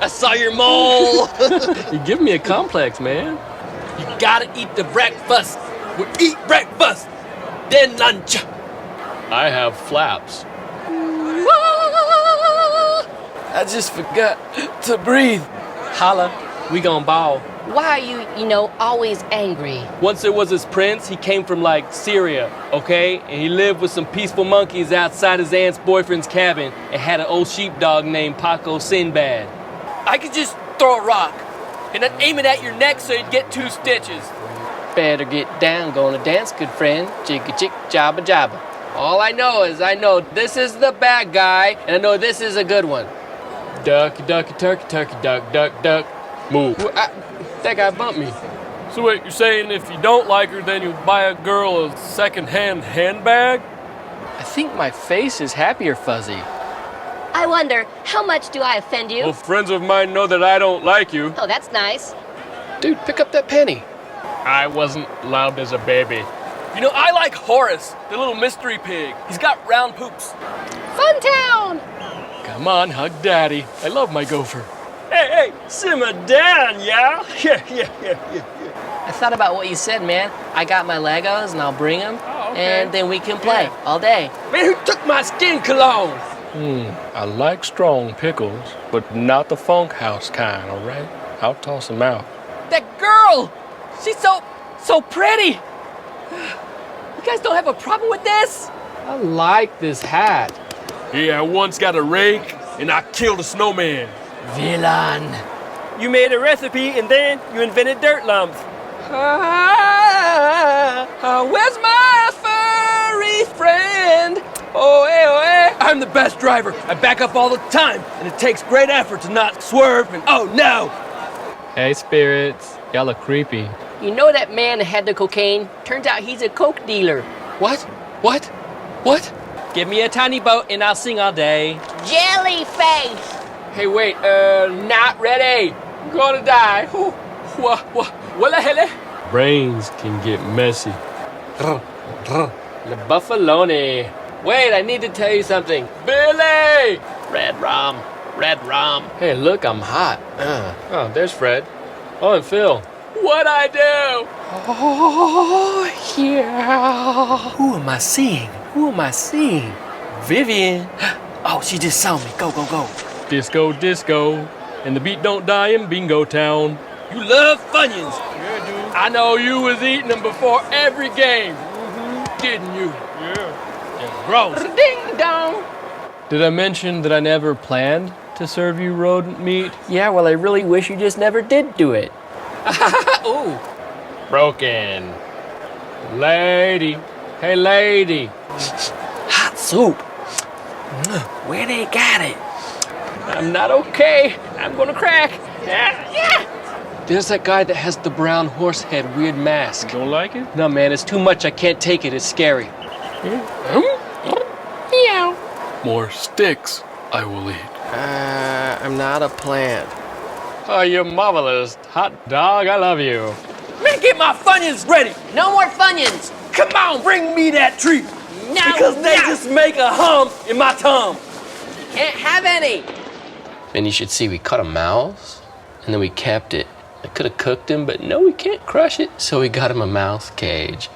I saw your mole. You give me a complex, man. You gotta eat the breakfast. We eat breakfast, then lunch. I have flaps. I just forgot to breathe. Holla, we gon' ball. Why are you, always angry? Once there was this prince, he came from like Syria, okay? And he lived with some peaceful monkeys outside his aunt's boyfriend's cabin and had an old sheepdog named Paco Sinbad. I could just throw a rock and then aim it at your neck so you'd get 2 stitches. Better get down, gonna dance, good friend. Jigga chick, jabba jabba. All I know is this is the bad guy, and I know this is a good one. Ducky, ducky, turkey, turkey, duck, duck, duck. Move. That guy bumped me. So wait, you're saying if you don't like her, then you buy a girl a second-hand handbag? I think my face is happier, Fuzzy. I wonder, how much do I offend you? Well, friends of mine know that I don't like you. Oh, that's nice. Dude, pick up that penny. I wasn't loved as a baby. I like Horace, the little mystery pig. He's got round poops. Funtown! Come on, hug Daddy. I love my gopher. Hey, simmer down, y'all. Yeah. I thought about what you said, man. I got my Legos and I'll bring them, and then we can play all day. Man, who took my skin cologne? I like strong pickles, but not the funk house kind, all right? I'll toss them out. That girl! She's so pretty! You guys don't have a problem with this? I like this hat. Yeah, I once got a rake, and I killed a snowman. Villain. You made a recipe and then you invented dirt lumps. Where's my furry friend? Oh, hey. I'm the best driver. I back up all the time, and it takes great effort to not swerve and oh no! Hey, spirits. Y'all look creepy. You know that man that had the cocaine? Turns out he's a coke dealer. What? Give me a tiny boat and I'll sing all day. Jellyface! Hey, wait, not ready. I'm gonna die. What the hell? Brains can get messy. The buffalone. Wait, I need to tell you something. Billy! Red rum. Hey, look, I'm hot. Oh, there's Fred. Oh, and Phil. What'd I do? Oh, yeah. Who am I seeing? Vivian. Oh, she just saw me. Go. Disco. And the beat don't die in Bingo Town. You love Funyuns. Yeah, dude. I know you was eating them before every game. Didn't you? Yeah. Gross. Ding dong. Did I mention that I never planned to serve you rodent meat? Yeah, well, I really wish you just never did do it. Ooh. Broken. Lady. Hey, lady. Hot soup. Where they got it? I'm not okay. I'm gonna crack. Yeah. There's that guy that has the brown horse head weird mask. Don't like it? No, man, it's too much. I can't take it. It's scary. Meow. More sticks I will eat. I'm not a plant. Oh, you're marvelous. Hot dog, I love you. Man, get my Funyuns ready. No more Funyuns. Come on, bring me that treat. No. Because they just make a hum in my tongue. Can't have any. And you should see, we caught a mouse, and then we kept it. I could have cooked him, but no, we can't crush it. So we got him a mouse cage.